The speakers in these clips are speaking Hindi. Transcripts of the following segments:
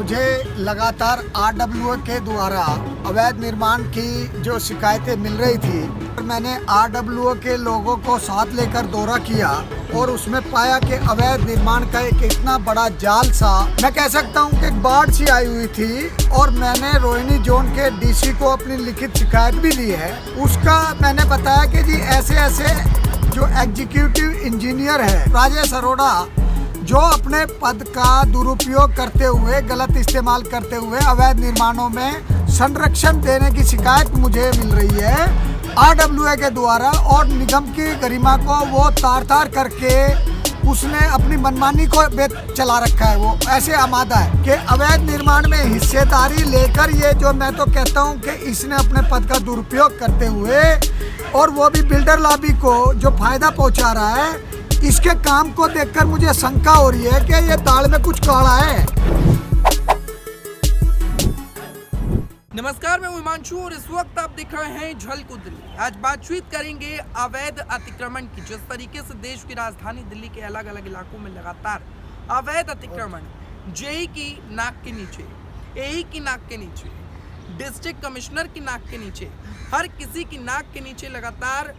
मुझे लगातार आरडब्ल्यूए के द्वारा अवैध निर्माण की जो शिकायतें मिल रही थी, मैंने आरडब्ल्यूए के लोगों को साथ लेकर दौरा किया और उसमें पाया कि अवैध निर्माण का एक इतना बड़ा जाल सा, मैं कह सकता हूँ कि एक बाढ़ सी आई हुई थी। और मैंने रोहिणी जोन के डीसी को अपनी लिखित शिकायत भी दी है। उसका मैंने बताया कि जी ऐसे ऐसे जो एग्जीक्यूटिव इंजीनियर है राजेश अरोड़ा, जो अपने पद का दुरुपयोग करते हुए, गलत इस्तेमाल करते हुए अवैध निर्माणों में संरक्षण देने की शिकायत मुझे मिल रही है आरडब्ल्यूए के द्वारा। और निगम की गरिमा को वो तार करके उसने अपनी मनमानी को चला रखा है। वो ऐसे आमादा है कि अवैध निर्माण में हिस्सेदारी लेकर, ये जो मैं तो कहता हूँ कि इसने अपने पद का दुरुपयोग करते हुए, और वो भी बिल्डर लॉबी को जो फायदा पहुँचा रहा है, इसके काम को देखकर मुझे शंका हो रही है कि ये दाल में कुछ काला है। नमस्कार, मैं हिमांशु और इस वक्त आप देख रहे हैं झलको दिल्ली। आज बातचीत करेंगे अवैध अतिक्रमण की। जिस तरीके से देश की राजधानी दिल्ली के अलग अलग इलाकों में लगातार अवैध अतिक्रमण जेई की नाक के नीचे, एई की नाक के नीचे, डिस्ट्रिक्ट कमिश्नर की नाक के नीचे, हर किसी की नाक के नीचे लगातार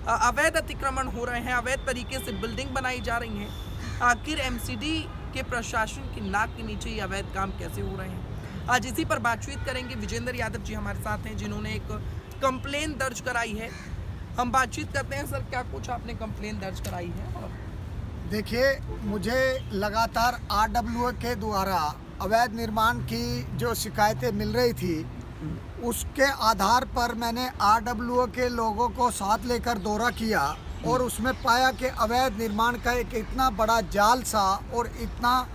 अवैध अतिक्रमण हो रहे हैं, अवैध तरीके से बिल्डिंग बनाई जा रही हैं। आखिर एमसीडी के प्रशासन की नाक के नीचे ये अवैध काम कैसे हो रहे हैं, आज इसी पर बातचीत करेंगे। विजेंद्र यादव जी हमारे साथ हैं, जिन्होंने एक कंप्लेन दर्ज कराई है। हम बातचीत करते हैं। सर, क्या कुछ आपने कंप्लेन दर्ज कराई है? और देखिए, मुझे लगातार आरडब्ल्यूए के द्वारा अवैध निर्माण की जो शिकायतें मिल रही थी, उसके आधार पर मैंने आरडब्ल्यूए के लोगों को साथ लेकर दौरा किया और उसमें पाया कि अवैध निर्माण का एक इतना बड़ा जाल सा, और इतना,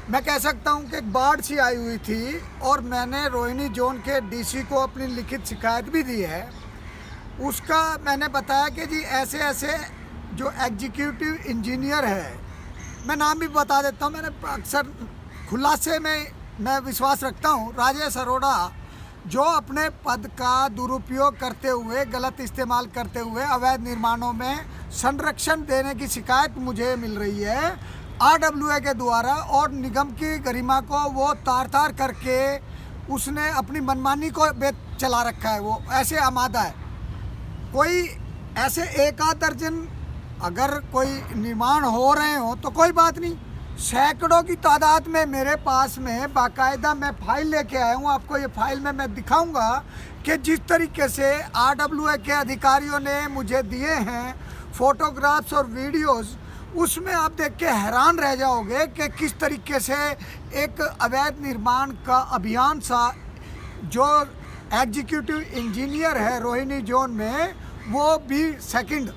मैं कह सकता हूँ कि एक बाढ़ सी आई हुई थी। और मैंने रोहिणी जोन के डीसी को अपनी लिखित शिकायत भी दी है। उसका मैंने बताया कि जी ऐसे ऐसे जो एग्जीक्यूटिव इंजीनियर है, मैं नाम भी बता देता हूँ, मैंने अक्सर खुलासे में मैं विश्वास रखता हूँ, राजेश अरोड़ा, जो अपने पद का दुरुपयोग करते हुए, गलत इस्तेमाल करते हुए अवैध निर्माणों में संरक्षण देने की शिकायत मुझे मिल रही है आरडब्ल्यूए के द्वारा। और निगम की गरिमा को वो तार करके उसने अपनी मनमानी को चला रखा है। वो ऐसे आमादा है। कोई ऐसे एक आध दर्जन अगर कोई निर्माण हो रहे हो तो कोई बात नहीं, सैकड़ों की तादाद में मेरे पास में बाकायदा मैं फाइल लेके आया हूँ। आपको ये फाइल में मैं दिखाऊंगा कि जिस तरीके से आरडब्ल्यूए के अधिकारियों ने मुझे दिए हैं फोटोग्राफ्स और वीडियोस, उसमें आप देख के हैरान रह जाओगे कि किस तरीके से एक अवैध निर्माण का अभियान सा, जो एग्जीक्यूटिव इंजीनियर है रोहिणी जोन में, वो भी सेकंड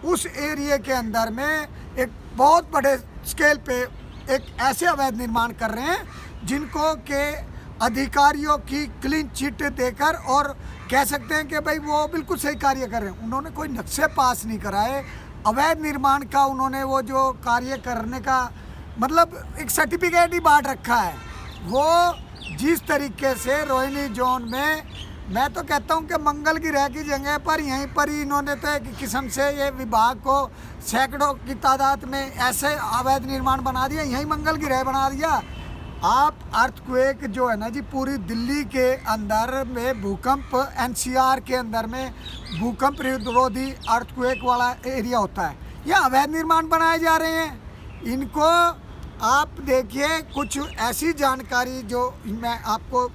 उस एरिया के अंदर में एक बहुत बड़े स्केल पे एक ऐसे अवैध निर्माण कर रहे हैं जिनको के अधिकारियों की क्लीन चिट देकर, और कह सकते हैं कि भाई वो बिल्कुल सही कार्य कर रहे हैं। उन्होंने कोई नक्शे पास नहीं कराए, अवैध निर्माण का उन्होंने वो जो कार्य करने का मतलब एक सर्टिफिकेट ही बांट रखा है। वो जिस तरीके से रोहिणी जोन में, मैं तो कहता हूँ कि मंगल ग्रह की जगह पर यहीं पर ही इन्होंने तो एक किस्म से ये विभाग को सैकड़ों की तादाद में ऐसे अवैध निर्माण बना दिया, यहीं मंगल ग्रह बना दिया। आप अर्थक्वेक जो है ना जी, पूरी दिल्ली के अंदर में भूकंप, एनसीआर के अंदर में भूकंप विरोधी अर्थक्वेक वाला एरिया होता है, यहाँ अवैध निर्माण बनाए जा रहे हैं। इनको आप देखिए, कुछ ऐसी जानकारी जो मैं आपको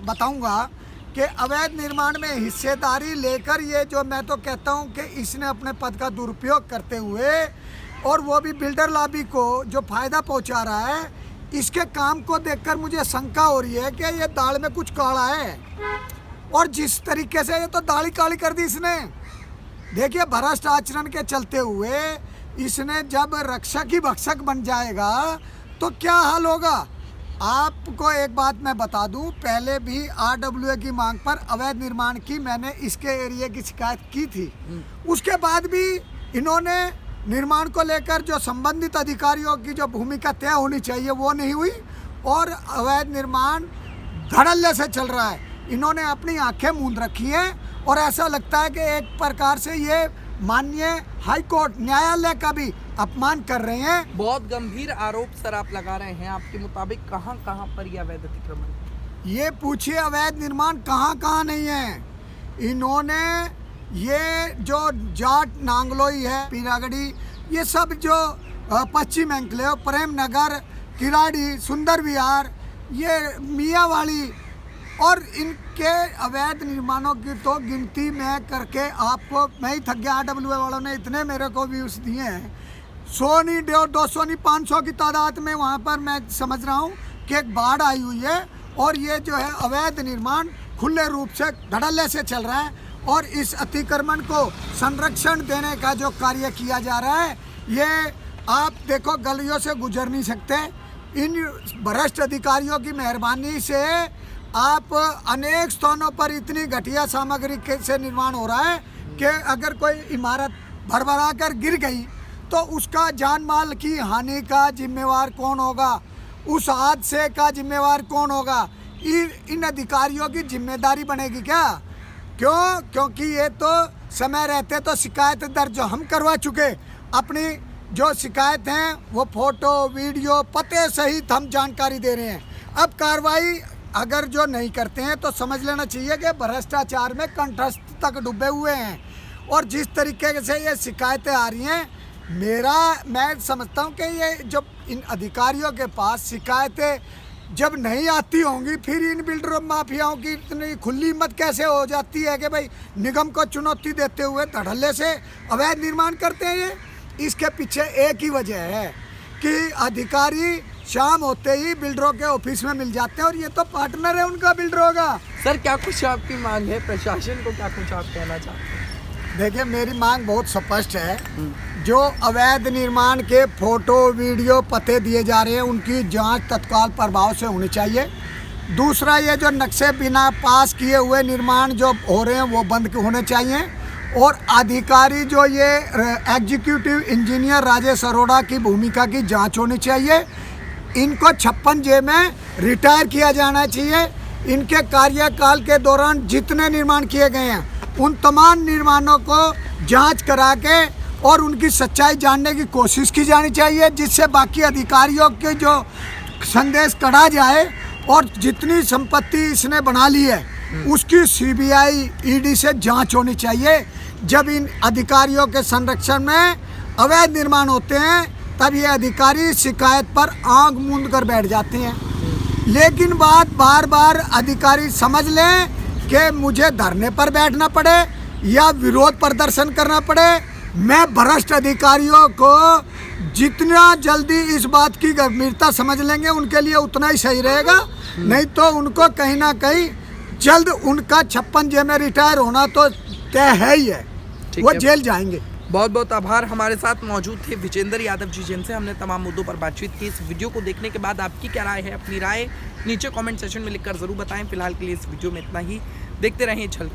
बताऊंगा कि अवैध निर्माण में हिस्सेदारी लेकर, ये जो मैं तो कहता हूँ कि इसने अपने पद का दुरुपयोग करते हुए, और वो भी बिल्डर लॉबी को जो फायदा पहुँचा रहा है, इसके काम को देखकर मुझे शंका हो रही है कि ये दाल में कुछ काला है। और जिस तरीके से ये तो दाल ही काली कर दी इसने। देखिए, भ्रष्ट आचरण के चलते हुए इसने जब रक्षक ही भक्षक बन जाएगा तो क्या हाल होगा। आपको एक बात मैं बता दूं, पहले भी आरडब्ल्यूए की मांग पर अवैध निर्माण की मैंने इसके एरिया की शिकायत की थी। उसके बाद भी इन्होंने निर्माण को लेकर जो संबंधित अधिकारियों की जो भूमिका तय होनी चाहिए वो नहीं हुई, और अवैध निर्माण धड़ल्ले से चल रहा है। इन्होंने अपनी आंखें मूंद रखी हैं और ऐसा लगता है कि एक प्रकार से ये माननीय हाई कोर्ट न्यायालय का भी अपमान कर रहे हैं। बहुत गंभीर आरोप सर आप लगा रहे हैं। आपके मुताबिक कहाँ कहाँ पर यह अवैध अतिक्रमण? ये पूछिए अवैध निर्माण कहाँ कहाँ नहीं है। इन्होंने ये जो जाट नांगलोई है, पीरागढ़ी, ये सब जो पश्चिम एंक्लेव, प्रेम नगर, किराड़ी, सुंदर विहार, ये मियाँवाली, और इनके अवैध निर्माणों की तो गिनती मैं करके आपको मैं ही थक गया। RWA वालों ने इतने मेरे को व्यूज़ दिए हैं, 100 नहीं, 200 नहीं, 500 की तादाद में। वहाँ पर मैं समझ रहा हूँ कि एक बाढ़ आई हुई है और ये जो है अवैध निर्माण खुले रूप से धड़ल्ले से चल रहा है। और इस अतिक्रमण को संरक्षण देने का जो कार्य किया जा रहा है, ये आप देखो गलियों से गुजर नहीं सकते। इन भ्रष्ट अधिकारियों की मेहरबानी से आप अनेक स्थानों पर इतनी घटिया सामग्री से निर्माण हो रहा है कि अगर कोई इमारत भरभरा कर गिर गई तो उसका जान माल की हानि का जिम्मेवार कौन होगा? उस हादसे का जिम्मेवार कौन होगा? इन अधिकारियों की जिम्मेदारी बनेगी क्या? क्यों? क्योंकि ये तो समय रहते तो शिकायत दर्ज हम करवा चुके। अपनी जो शिकायत हैं वो फोटो, वीडियो, पते सहित हम जानकारी दे रहे हैं। अब कार्रवाई अगर जो नहीं करते हैं तो समझ लेना चाहिए कि भ्रष्टाचार में कंठस्थ तक डूबे हुए हैं। और जिस तरीके से ये शिकायतें आ रही हैं, मैं समझता हूँ कि ये जब इन अधिकारियों के पास शिकायतें जब नहीं आती होंगी, फिर इन बिल्डर माफियाओं की इतनी खुली हिम्मत कैसे हो जाती है कि भाई निगम को चुनौती देते हुए धड़ल्ले से अवैध निर्माण करते हैं। ये इसके पीछे एक ही वजह है कि अधिकारी शाम होते ही बिल्डरों के ऑफिस में मिल जाते हैं और ये तो पार्टनर है उनका बिल्डरों का। सर क्या कुछ आपकी मांग है? प्रशासन को क्या कुछ आप कहना चाहते हैं? देखिए, मेरी मांग बहुत स्पष्ट है। जो अवैध निर्माण के फोटो, वीडियो, पते दिए जा रहे हैं, उनकी जांच तत्काल प्रभाव से होनी चाहिए। दूसरा, ये जो नक्शे बिना पास किए हुए निर्माण जो हो रहे हैं वो बंद होने चाहिए। और अधिकारी जो ये एग्जीक्यूटिव इंजीनियर राजेश अरोड़ा की भूमिका की जांच होनी चाहिए। इनको 56J में रिटायर किया जाना चाहिए। इनके कार्यकाल के दौरान जितने निर्माण किए गए हैं उन तमाम निर्माणों को जांच करा के और उनकी सच्चाई जानने की कोशिश की जानी चाहिए, जिससे बाकी अधिकारियों के जो संदेश कढ़ा जाए और जितनी संपत्ति इसने बना ली है उसकी CBI, ED से जांच होनी चाहिए। जब इन अधिकारियों के संरक्षण में अवैध निर्माण होते हैं तब ये अधिकारी शिकायत पर आंख मूंद कर बैठ जाते हैं। लेकिन बार बार अधिकारी समझ लें कि मुझे धरने पर बैठना पड़े या विरोध प्रदर्शन करना पड़े, मैं भ्रष्ट अधिकारियों को जितना जल्दी इस बात की गंभीरता समझ लेंगे उनके लिए उतना ही सही रहेगा। नहीं तो उनको कहीं ना कहीं जल्द उनका 56J में रिटायर होना तो तय है ही है, वो जेल जाएंगे। बहुत बहुत आभार। हमारे साथ मौजूद थे विजेंद्र यादव जी, जिनसे हमने तमाम मुद्दों पर बातचीत की। इस वीडियो को देखने के बाद आपकी क्या राय है? अपनी राय नीचे कमेंट सेक्शन में लिखकर ज़रूर बताएं। फिलहाल के लिए इस वीडियो में इतना ही। देखते रहें झलक।